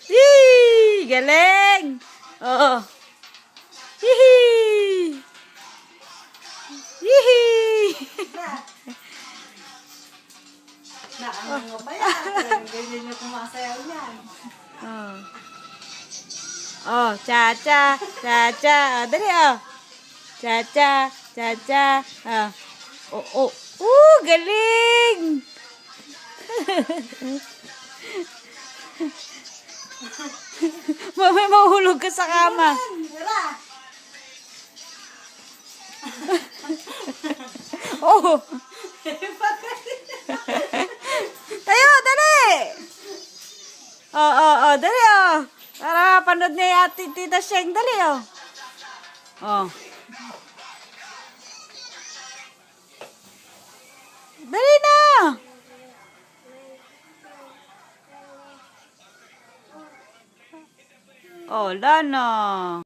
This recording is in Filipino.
Yee! Galing! Oo. Hihi! Hihi! Ano nga ba yan? Ganyan yung kumasayaw niyan. Oh. Oh, cha-cha, cha-cha. Dali, oh. Cha-cha, cha-cha. Oh. Oh, oh. Galing! Mamay mahulog ka sa kama. Wala. Oh. Tayo, dali! Oh, dali, oh. Para panood ni Ate Tita Sheng, dali, oh. Oh. Dali na! Oh, wala na.